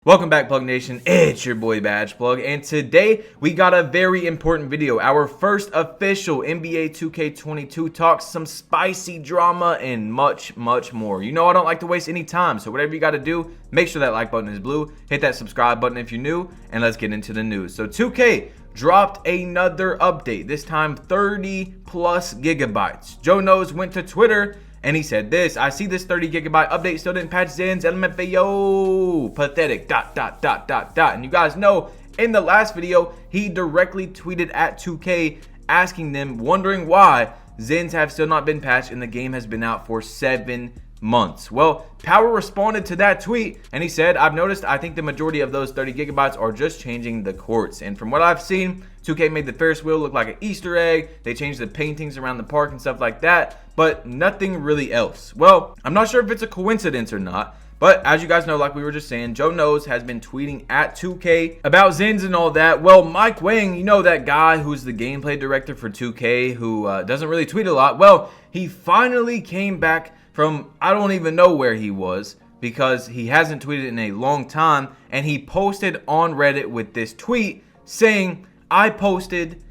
Welcome back, Plug Nation. It's your boy Badge Plug, and today we got a very important video. Our first official NBA 2K22 talks, some spicy drama, and much more. You know I don't like to waste any time, so whatever you got to do, make sure that like button is blue, hit that subscribe button if you're new, and let's get into the news. So 2K dropped another update, this time 30 plus gigabytes. Joe Knows went to Twitter and he said this: I see this 30 gigabyte update still didn't patch Zen's LMFAO. Pathetic. ... And you guys know in the last video, he directly tweeted at 2K asking them, wondering why Zen's have still not been patched and the game has been out for 7 months. Well, Power responded to that tweet and he said, I've noticed I think the majority of those 30 gigabytes are just changing the courts. And from what I've seen, 2K made the Ferris wheel look like an Easter egg. They changed the paintings around the park and stuff like that, but nothing really else. Well, I'm not sure if it's a coincidence or not, but as you guys know, like we were just saying, Joe Knows has been tweeting at 2K about Zen's and all that. Well, Mike Wang, you know that guy who's the gameplay director for 2K who doesn't really tweet a lot. Well, he finally came back from I don't even know where he was because he hasn't tweeted in a long time, and he posted on Reddit with this tweet saying, I posted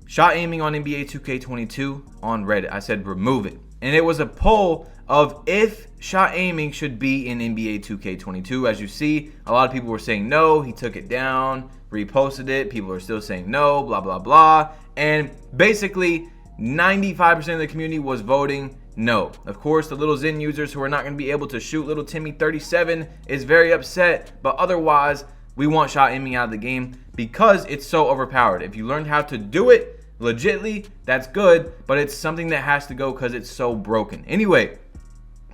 shot aiming on NBA 2K22 on Reddit. I said remove it. And it was a poll of if shot aiming should be in NBA 2K22. As you see, a lot of people were saying no. He took it down, reposted it. People are still saying no, blah, blah, blah. And basically 95% of the community was voting no. Of course, the little Zen users who are not going to be able to shoot, little Timmy 37 is very upset, but otherwise we want shot aiming out of the game because it's so overpowered. If you learned how to do it legitly, that's good, but it's something that has to go because it's so broken. Anyway,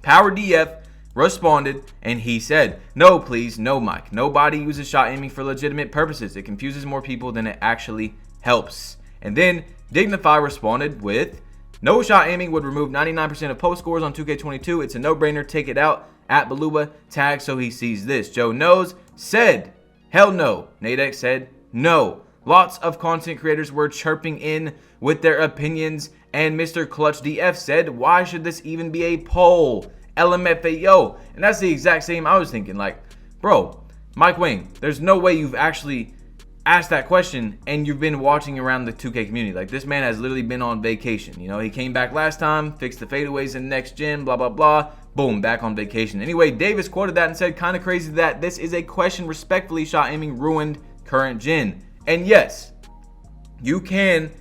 Power DF responded and he said, no, please, no, Mike. Nobody uses shot aiming for legitimate purposes. It confuses more people than it actually helps. And then Dignify responded with, no, shot aiming would remove 99% of post scores on 2K22. It's a no-brainer. Take it out. At Baluba, tag so he sees this. Joe Knows said, hell no. Nadex said, no. Lots of content creators were chirping in with their opinions, and Mr. Clutch DF said, why should this even be a poll? LMFAO. And that's the exact same I was thinking. Like, bro, Mike Wang, there's no way you've actually asked that question and you've been watching around the 2K community. Like, this man has literally been on vacation. You know, he came back last time, fixed the fadeaways in next gen, blah, blah, blah. Boom, back on vacation. Anyway, Davis quoted that and said, kind of crazy that this is a question respectfully shot aiming ruined current gen. And yes, you can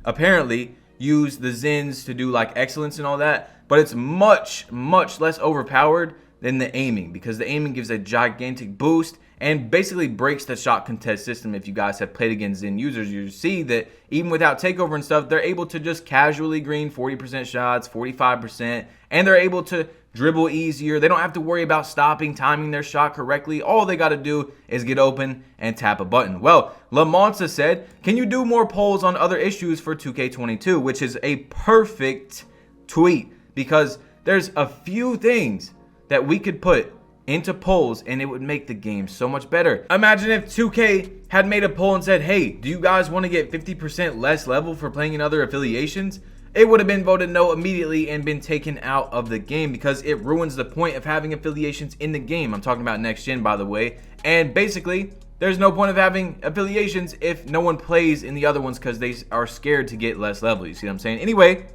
apparently use the Zens to do like excellence and all that, but it's much less overpowered than the aiming, because the aiming gives a gigantic boost and basically breaks the shot contest system. If you guys have played against Zen users, you see that even without takeover and stuff, they're able to just casually green 40% shots, 45%, and they're able to dribble easier. They don't have to worry about stopping, timing their shot correctly. All they got to do is get open and tap a button. Well, Lamonza said, can you do more polls on other issues for 2K22? Which is a perfect tweet, because there's a few things that we could put into polls and it would make the game so much better. Imagine if 2K had made a poll and said, hey, do you guys want to get 50% less level for playing in other affiliations? It would have been voted no immediately and been taken out of the game, because it ruins the point of having affiliations in the game. I'm talking about next gen, by the way. And basically, there's no point of having affiliations if no one plays in the other ones because they are scared to get less level. You see what I'm saying? Anyway,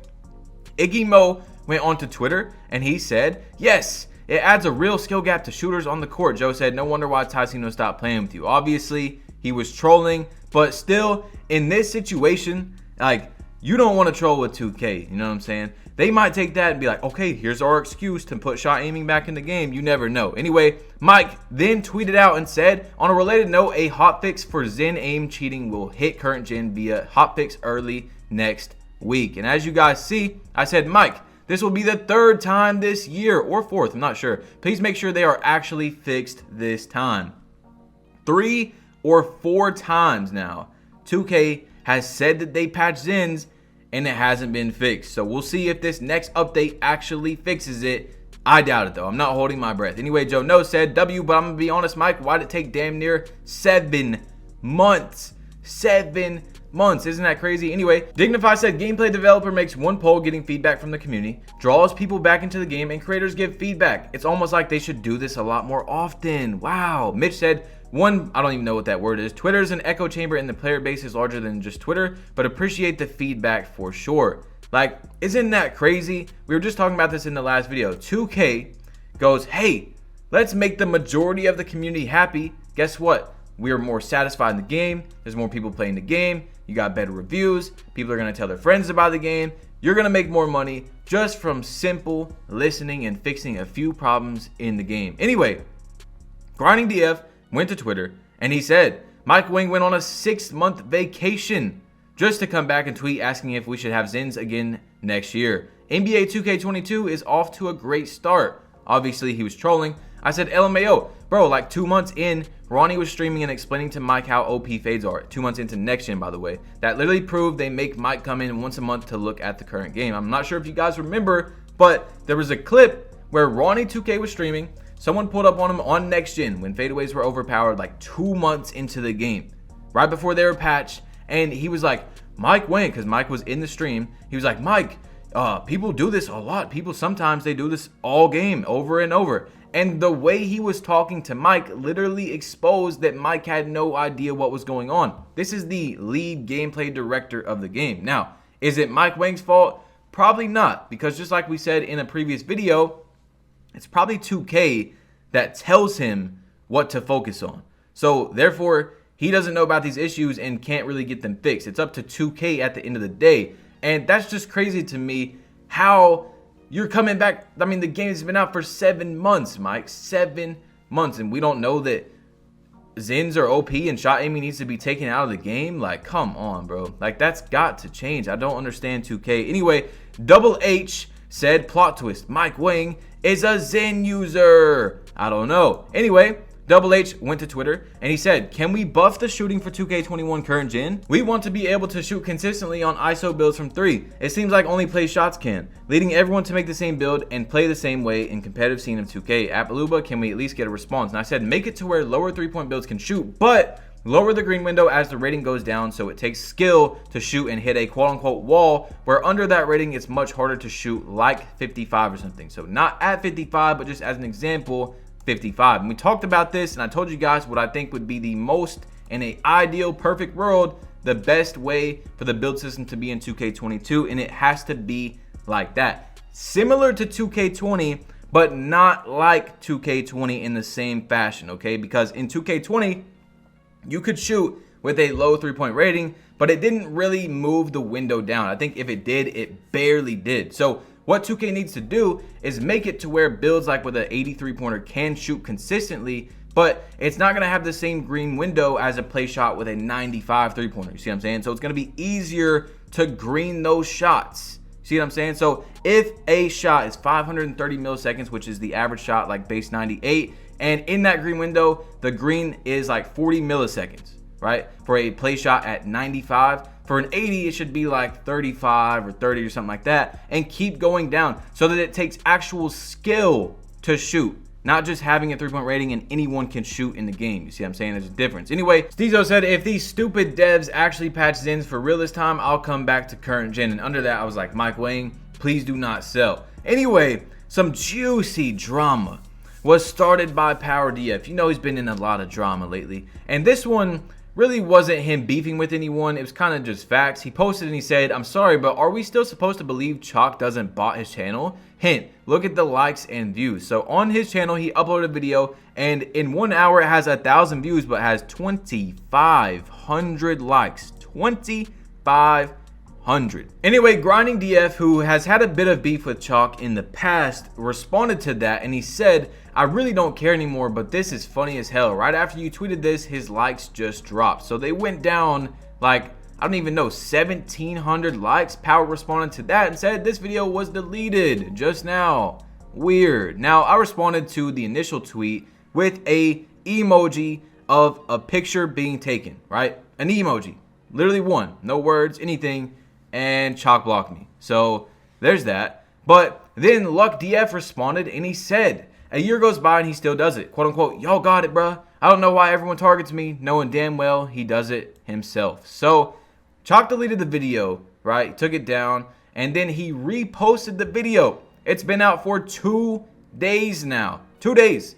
Iggy Mo went onto Twitter and he said, yes, it adds a real skill gap to shooters on the court. Joe said, no wonder why Tycino stopped playing with you. Obviously, he was trolling, but still, in this situation, like, you don't want to troll with 2K, you know what I'm saying? They might take that and be like, okay, here's our excuse to put shot aiming back in the game. You never know. Anyway, Mike then tweeted out and said, on a related note, a hotfix for Zen aim cheating will hit current gen via hotfix early next week. And as you guys see, I said, Mike, this will be the 3rd time this year, or 4th, I'm not sure. Please make sure they are actually fixed this time. 3 or 4 times now, 2K has said that they patched Zens and it hasn't been fixed. So we'll see if this next update actually fixes it. I doubt it though. I'm not holding my breath. Anyway, Joe No said, W, but I'm gonna be honest, Mike, why'd it take damn near 7 months? 7 months. Isn't that crazy? Anyway, Dignify said gameplay developer makes one poll getting feedback from the community, draws people back into the game, and creators give feedback. It's almost like they should do this a lot more often. Wow. Mitch said, one, I don't even know what that word is. Twitter is an echo chamber and the player base is larger than just Twitter, but appreciate the feedback for sure. Like, isn't that crazy? We were just talking about this in the last video. 2K goes, hey, let's make the majority of the community happy. Guess what? We are more satisfied in the game. There's more people playing the game. You got better reviews. People are going to tell their friends about the game. You're going to make more money just from simple listening and fixing a few problems in the game. Anyway, Grinding DF went to Twitter and he said, Mike Wang went on a 6-month vacation just to come back and tweet asking if we should have Zins again next year. NBA 2K22 is off to a great start. Obviously, he was trolling. I said, LMAO, bro, like 2 months in, Ronnie was streaming and explaining to Mike how OP fades are. 2 months into next gen, by the way. That literally proved they make Mike come in once a month to look at the current game. I'm not sure if you guys remember, but there was a clip where Ronnie 2K was streaming. Someone pulled up on him on next gen when fadeaways were overpowered like 2 months into the game, right before they were patched. And he was like, Mike Wang, because Mike was in the stream. He was like, Mike, people do this a lot. People sometimes they do this all game over and over. And the way he was talking to Mike literally exposed that Mike had no idea what was going on. This is the lead gameplay director of the game. Now, is it Mike Wang's fault? Probably not, because just like we said in a previous video, it's probably 2K that tells him what to focus on. So therefore, he doesn't know about these issues and can't really get them fixed. It's up to 2K at the end of the day. And that's just crazy to me how you're coming back. I mean, the game's been out for 7 months, Mike. 7 months. And we don't know that Zins or OP and shot aiming needs to be taken out of the game. Like, come on, bro. Like, that's got to change. I don't understand 2K. Anyway, Double H said, plot twist, Mike Wang is a Zen user. I don't know. Anyway, Double H went to Twitter and he said, can we buff the shooting for 2K21 current gen? We want to be able to shoot consistently on ISO builds from 3. It seems like only play shots can, leading everyone to make the same build and play the same way in competitive scene of 2K. At Baluba, can we at least get a response? And I said, make it to where lower 3-point builds can shoot, but lower the green window as the rating goes down so it takes skill to shoot and hit a quote-unquote wall, where under that rating it's much harder to shoot, like 55 or something. So not at 55, but just as an example, 55. And we talked about this and I told you guys what I think would be the most, in an ideal perfect world, the best way for the build system to be in 2K22, and it has to be like that. Similar to 2K20, but not like 2K20 in the same fashion, okay? Because in 2K20, you could shoot with a low 3-point rating, but it didn't really move the window down. I think if it did, it barely did. So what 2K needs to do is make it to where builds like with an 83-pointer can shoot consistently, but it's not going to have the same green window as a play shot with a 95 3-pointer. You see what I'm saying? So it's going to be easier to green those shots. See what I'm saying? So if a shot is 530 milliseconds, which is the average shot, like base 98, and in that green window, the green is like 40 milliseconds, right? For a play shot at 95. For an 80, it should be like 35 or 30 or something like that, and keep going down so that it takes actual skill to shoot, not just having a 3-point rating and anyone can shoot in the game. You see what I'm saying? There's a difference. Anyway, Stezo said, if these stupid devs actually patch Zins for real this time, I'll come back to current gen. And under that, I was like, Mike Wang, please do not sell. Anyway, some juicy drama was started by Power DF. You know he's been in a lot of drama lately. And this one really wasn't him beefing with anyone. It was kind of just facts. He posted and he said, I'm sorry, but are we still supposed to believe Choc doesn't bot his channel? Hint, look at the likes and views. So on his channel, he uploaded a video and in 1 hour it has 1,000 views, but has 2,500 likes. 2,500. Anyway, Grinding DF, who has had a bit of beef with Choc in the past, responded to that and he said, I really don't care anymore, but this is funny as hell. Right after you tweeted this, his likes just dropped. So they went down like, I don't even know, 1,700 likes. Power responded to that and said this video was deleted just now. Weird. Now, I responded to the initial tweet with a emoji of a picture being taken, right? An emoji. Literally one. No words, anything. And Choc blocked me. So there's that. But then Luck DF responded and he said, a year goes by and he still does it. Quote unquote, y'all got it, bruh. I don't know why everyone targets me, knowing damn well he does it himself. So Choc deleted the video, right? Took it down, and then he reposted the video. It's been out for 2 days now. 2 days.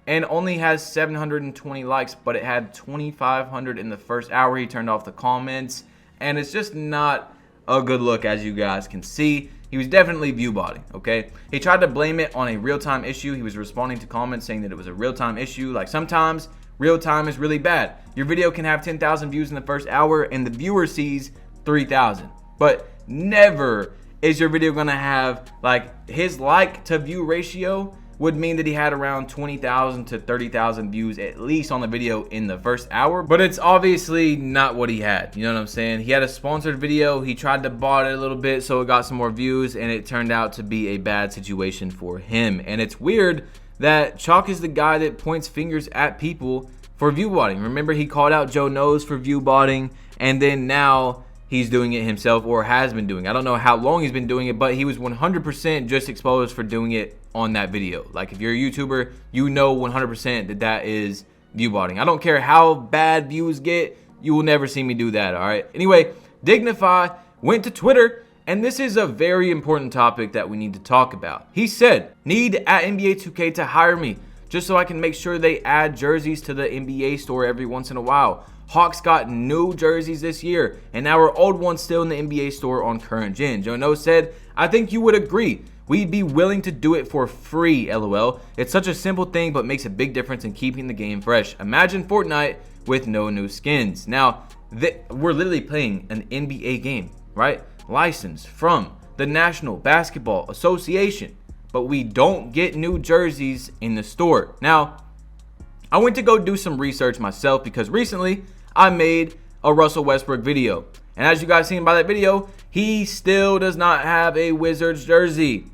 And only has 720 likes, but it had 2,500 in the first hour. He turned off the comments, and it's just not a good look, as you guys can see. He was definitely view botting, okay? He tried to blame it on a real-time issue. He was responding to comments saying that it was a real-time issue. Like, sometimes real-time is really bad. Your video can have 10,000 views in the first hour, and the viewer sees 3,000. But never is your video gonna have, like, his like to view ratio would mean that he had around 20,000 to 30,000 views at least on the video in the first hour, but it's obviously not what he had. You know what I'm saying? He had a sponsored video. He tried to bot it a little bit so it got some more views, and it turned out to be a bad situation for him. And it's weird that Choc is the guy that points fingers at people for view botting. Remember, he called out Joe Knows for view botting, and then now he's doing it himself, or has been doing it. I don't know how long he's been doing it, but he was 100% just exposed for doing it on that video. Like, if you're a YouTuber, you know 100% that that is view botting. I don't care how bad views get, you will never see me do that, all right? Anyway, Dignify went to Twitter, and this is a very important topic that we need to talk about. He said, "Need at NBA 2K to hire me, just so I can make sure they add jerseys to the NBA store every once in a while. Hawks got new jerseys this year, and our old ones still in the NBA store on current gen." Joe Knows said, "I think you would agree. We'd be willing to do it for free, LOL. It's such a simple thing, but makes a big difference in keeping the game fresh. Imagine Fortnite with no new skins." Now, we're literally playing an NBA game, right? Licensed from the National Basketball Association, but we don't get new jerseys in the store. Now, I went to go do some research myself because recently I made a Russell Westbrook video. And as you guys seen by that video, he still does not have a Wizards jersey.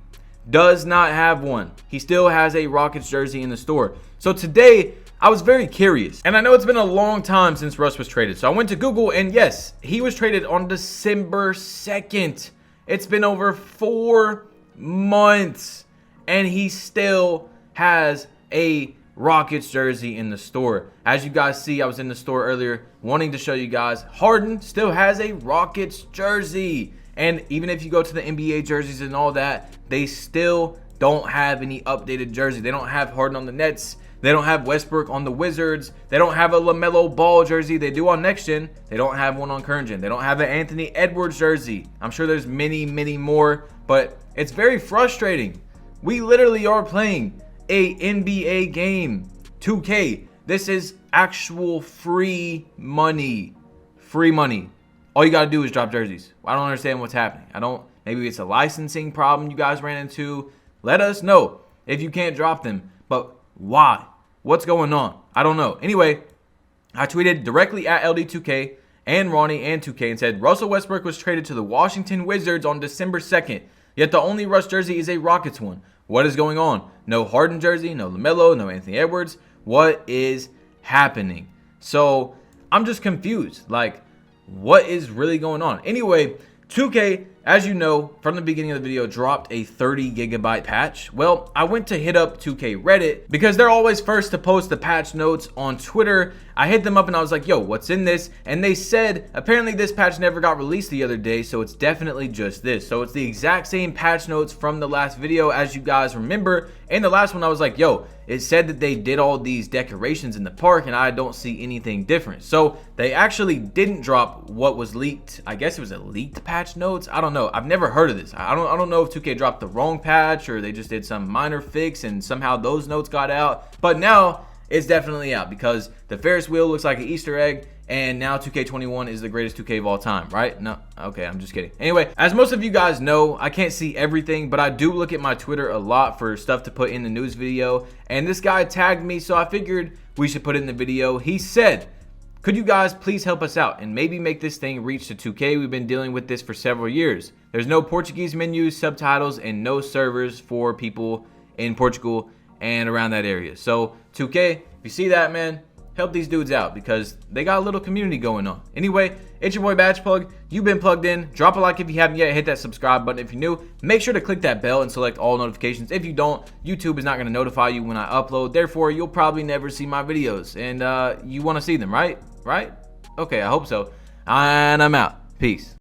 Does not have one. He still has a Rockets jersey in the store. So today, I was very curious. And I know it's been a long time since Russ was traded. So I went to Google, and yes, he was traded on December 2nd. It's been over 4 months, and he still has a Rockets jersey in the store. As you guys see, I was in the store earlier wanting to show you guys, Harden still has a Rockets jersey. And even if you go to the NBA jerseys and all that, they still don't have any updated jersey. They don't have Harden on the Nets. They don't have Westbrook on the Wizards. They don't have a LaMelo Ball jersey. They do on next gen. They don't have one on current gen. They don't have an Anthony Edwards jersey. I'm sure there's many, many more, but it's very frustrating. We literally are playing a NBA game, 2K. This is actual free money. Free money. All you gotta do is drop jerseys. I don't understand what's happening. Maybe it's a licensing problem you guys ran into. Let us know if you can't drop them. But why? What's going on? I don't know. Anyway, I tweeted directly at LD2K and Ronnie and 2K and said, "Russell Westbrook was traded to the Washington Wizards on December 2nd. Yet the only Russ jersey is a Rockets one. What is going on? No Harden jersey, no LaMelo, no Anthony Edwards. What is happening?" So I'm just confused. Like, what is really going on? Anyway, 2K, as you know, from the beginning of the video, dropped a 30 gigabyte patch. Well, I went to hit up 2K Reddit because they're always first to post the patch notes on Twitter. I hit them up and I was like, "Yo, what's in this?" And they said, apparently this patch never got released the other day, so it's definitely just this. So it's the exact same patch notes from the last video, as you guys remember. In the last one, I was like, "Yo, it said that they did all these decorations in the park and I don't see anything different." So they actually didn't drop what was leaked. I guess it was a leaked patch notes. I don't know. I've never heard of this. I don't know if 2K dropped the wrong patch or they just did some minor fix and somehow those notes got out. But now it's definitely out because the Ferris wheel looks like an Easter egg, and now 2K21 is the greatest 2K of all time, right? No, okay, I'm just kidding. Anyway, as most of you guys know, I can't see everything, but I do look at my Twitter a lot for stuff to put in the news video, and this guy tagged me, so I figured we should put it in the video. He said, "Could you guys please help us out and maybe make this thing reach to 2K? We've been dealing with this for several years. There's no Portuguese menus, subtitles, and no servers for people in Portugal and around that area." So 2K, if you see that, man, help these dudes out because they got a little community going on. Anyway, it's your boy Badge Plug. You've been plugged in. Drop a like if you haven't yet. Hit that subscribe button if you're new. Make sure to click that bell and select all notifications. If you don't, YouTube is not going to notify you when I upload. Therefore, you'll probably never see my videos. And you want to see them, right? Right? Okay, I hope so. And I'm out. Peace.